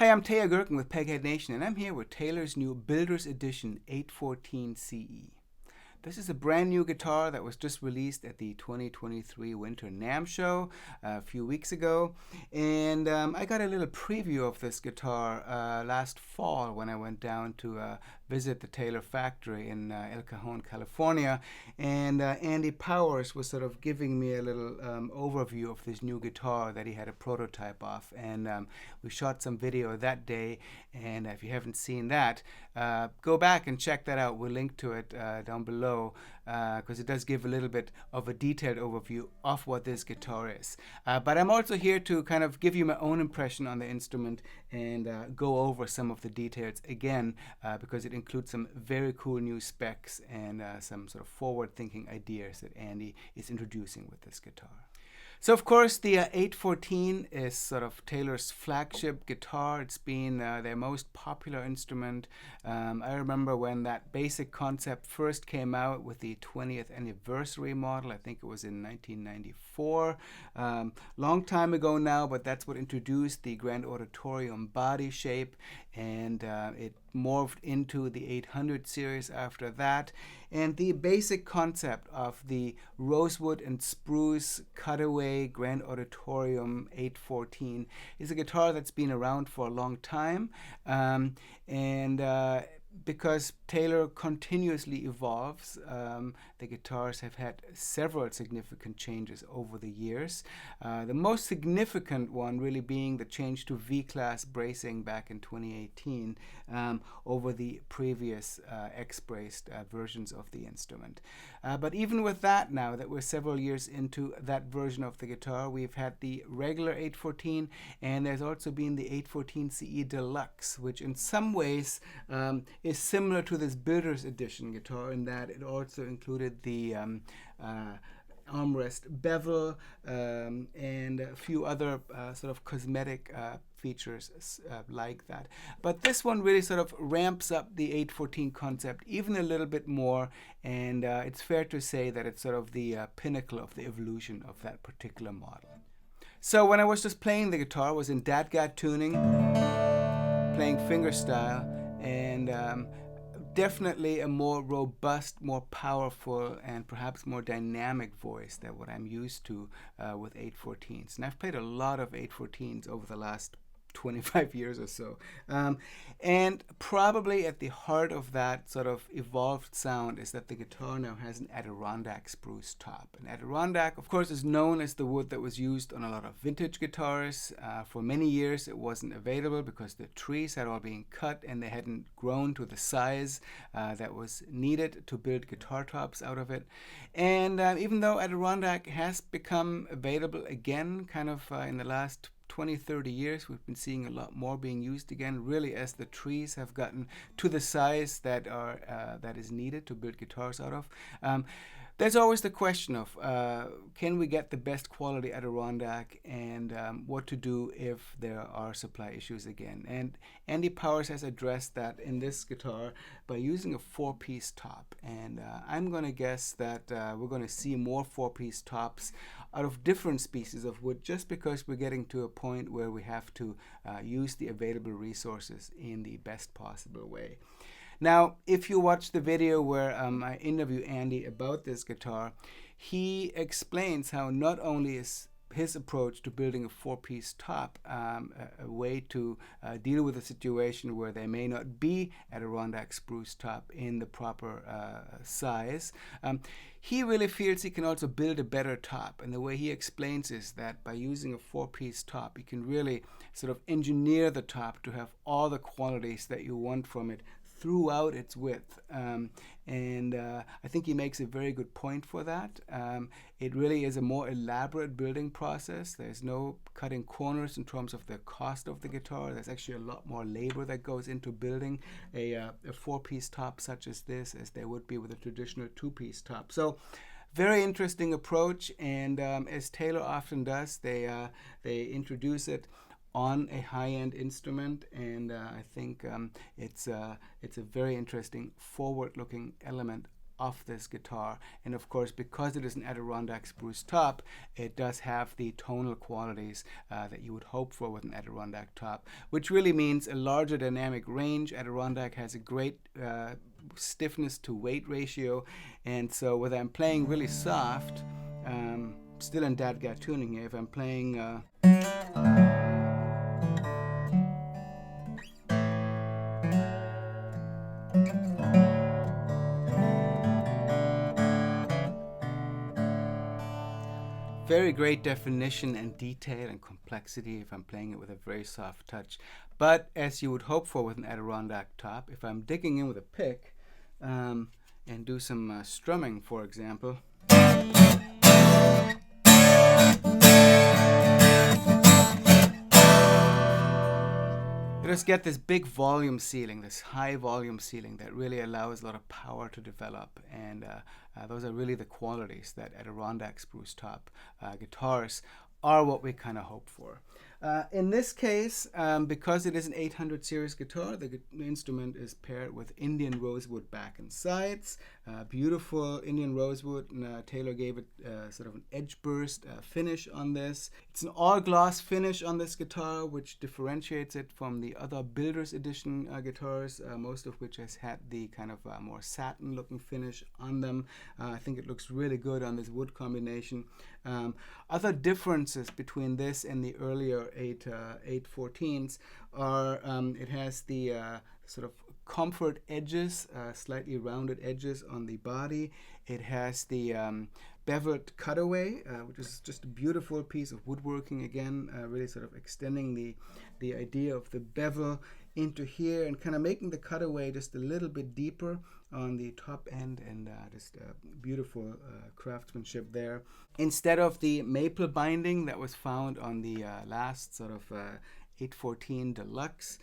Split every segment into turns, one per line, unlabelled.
Hi, I'm Teja Gerken with Peghead Nation, and I'm here with Taylor's new Builder's Edition 814 CE. This is a brand new guitar that was just released at the 2023 Winter NAMM show a few weeks ago. And I got a little preview of this guitar last fall when I went down to visit the Taylor factory in El Cajon, California. And Andy Powers was sort of giving me a little overview of this new guitar that he had a prototype of. And we shot some video that day. And if you haven't seen that, go back and check that out. We'll link to it down below, because it does give a little bit of a detailed overview of what this guitar is. But I'm also here to kind of give you my own impression on the instrument and go over some of the details again, because it includes some very cool new specs and some sort of forward-thinking ideas that Andy is introducing with this guitar. So, of course, the 814 is sort of Taylor's flagship guitar. It's been their most popular instrument. I remember when that basic concept first came out with the 20th anniversary model. I think it was in 1994. Long time ago now, but that's what introduced the Grand Auditorium body shape, and it morphed into the 800 series after that. And the basic concept of the rosewood and spruce cutaway Grand Auditorium 814 is a guitar that's been around for a long time, because Taylor continuously evolves, the guitars have had several significant changes over the years. The most significant one really being the change to V-class bracing back in 2018 over the previous X-braced versions of the instrument. But even with that, now that we're several years into that version of the guitar, we've had the regular 814, and there's also been the 814 CE Deluxe, which in some ways is similar to this Builder's Edition guitar in that it also included the armrest bevel and a few other sort of cosmetic features like that. But this one really sort of ramps up the 814 concept even a little bit more, and it's fair to say that it's sort of the pinnacle of the evolution of that particular model. So when I was just playing the guitar, I was in DADGAD tuning, playing fingerstyle, and definitely a more robust, more powerful, and perhaps more dynamic voice than what I'm used to with 814s. And I've played a lot of 814s over the last 25 years or so. And probably at the heart of that sort of evolved sound is that the guitar now has an Adirondack spruce top. And Adirondack, of course, is known as the wood that was used on a lot of vintage guitars. For many years it wasn't available because the trees had all been cut and they hadn't grown to the size that was needed to build guitar tops out of it. And even though Adirondack has become available again kind of in the last 20-30 years, we've been seeing a lot more being used again, really as the trees have gotten to the size that is needed to build guitars out of. There's always the question of can we get the best quality Adirondack, and what to do if there are supply issues again. And Andy Powers has addressed that in this guitar by using a 4-piece top. And I'm going to guess that we're going to see more 4-piece tops out of different species of wood, just because we're getting to a point where we have to use the available resources in the best possible way. Now, if you watch the video where I interview Andy about this guitar, he explains how not only is his approach to building a 4-piece top a way to deal with a situation where there may not be Adirondack spruce top in the proper size. He really feels he can also build a better top, and the way he explains is that by using a 4-piece top, you can really sort of engineer the top to have all the qualities that you want from it throughout its width. I think he makes a very good point for that. It really is a more elaborate building process. There's no cutting corners in terms of the cost of the guitar. There's actually a lot more labor that goes into building a 4-piece top such as this as there would be with a traditional 2-piece top. So very interesting approach, and as Taylor often does, they introduce it on a high-end instrument, and I think it's a very interesting forward-looking element of this guitar. And of course, because it is an Adirondack Spruce top, it does have the tonal qualities that you would hope for with an Adirondack top, which really means a larger dynamic range. Adirondack has a great stiffness to weight ratio, and so whether I'm playing really soft, still in dadgat tuning here, if I'm playing very great definition and detail and complexity if I'm playing it with a very soft touch. But as you would hope for with an Adirondack top, if I'm digging in with a pick and do some strumming, for example, you just get this big volume ceiling, this high volume ceiling that really allows a lot of power to develop. And those are really the qualities that Adirondack Spruce top guitars are what we kind of hope for. In this case, because it is an 800 series guitar, the instrument is paired with Indian rosewood back and sides. Beautiful Indian rosewood, and Taylor gave it sort of an edge burst finish on this. It's an all gloss finish on this guitar, which differentiates it from the other Builder's Edition guitars, most of which has had the kind of more satin looking finish on them. I think it looks really good on this wood combination. Other differences between this and the earlier 814s are it has the sort of comfort edges, slightly rounded edges on the body. It has the beveled cutaway, which is just a beautiful piece of woodworking again, really sort of extending the idea of the bevel into here and kind of making the cutaway just a little bit deeper on the top end, and just beautiful craftsmanship there. Instead of the maple binding that was found on the last sort of 814 Deluxe,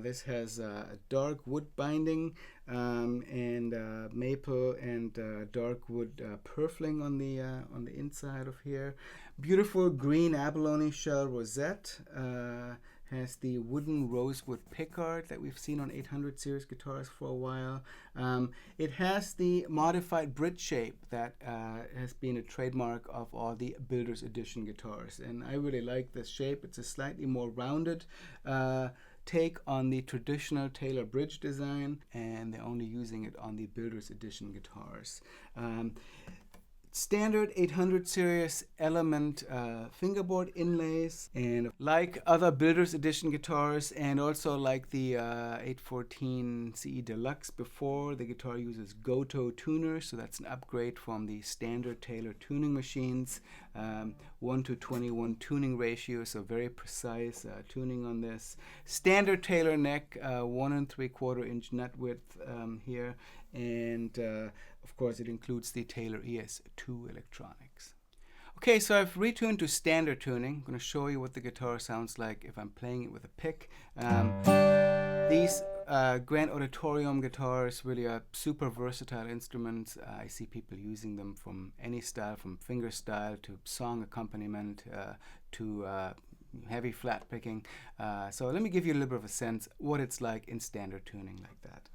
this has a dark wood binding and maple and dark wood purfling on the inside of here. Beautiful green abalone shell rosette. Has the wooden rosewood pickguard that we've seen on 800 series guitars for a while. It has the modified Brit shape that has been a trademark of all the Builder's Edition guitars, and I really like this shape. It's a slightly more rounded take on the traditional Taylor bridge design, and they're only using it on the Builder's Edition guitars. Standard 800 series element fingerboard inlays, and like other Builder's Edition guitars and also like the 814 CE Deluxe before, the guitar uses Goto tuners, so that's an upgrade from the standard Taylor tuning machines. 1:21 tuning ratio, so very precise tuning on this. Standard Taylor neck, 1 3/4 inch nut width here, and of course it includes the Taylor ES2 electronics. Okay, so I've retuned to standard tuning. I'm going to show you what the guitar sounds like if I'm playing it with a pick. These Grand Auditorium guitars really are super versatile instruments. I see people using them from any style, from fingerstyle to song accompaniment to heavy flat picking. So let me give you a little bit of a sense what it's like in standard tuning like that.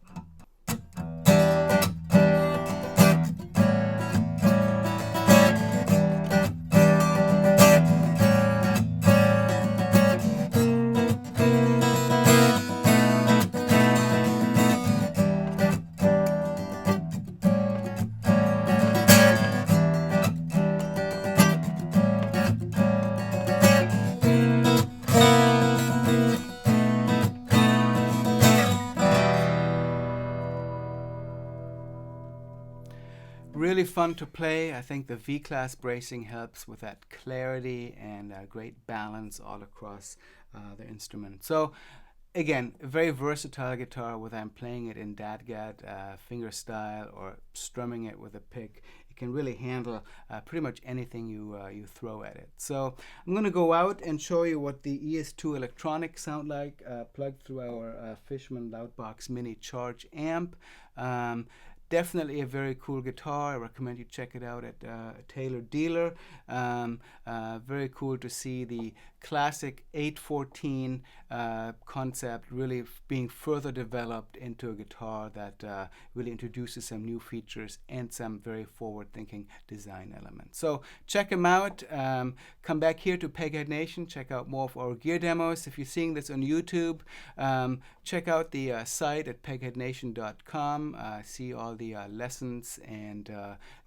Really fun to play. I think the V-class bracing helps with that clarity and great balance all across the instrument. So again, a very versatile guitar, whether I'm playing it in dadgat, fingerstyle, or strumming it with a pick. It can really handle pretty much anything you throw at it. So I'm going to go out and show you what the ES2 electronics sound like, plugged through our Fishman Loudbox Mini Charge amp. Definitely a very cool guitar. I recommend you check it out at a Taylor dealer. Very cool to see the classic 814 concept really being further developed into a guitar that really introduces some new features and some very forward-thinking design elements. So check them out. Come back here to Peghead Nation. Check out more of our gear demos. If you're seeing this on YouTube, check out the site at pegheadnation.com. See all the lessons and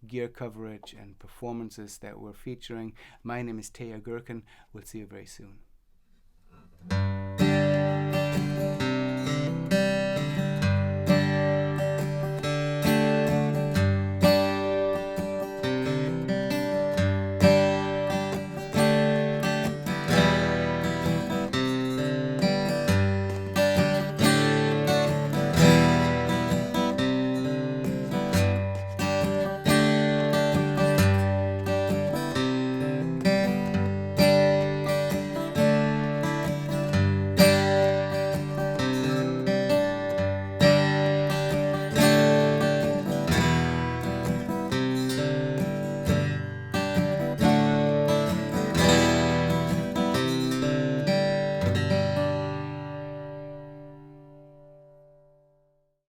gear coverage and performances that we're featuring. My name is Teja Gerken. We'll see you very soon.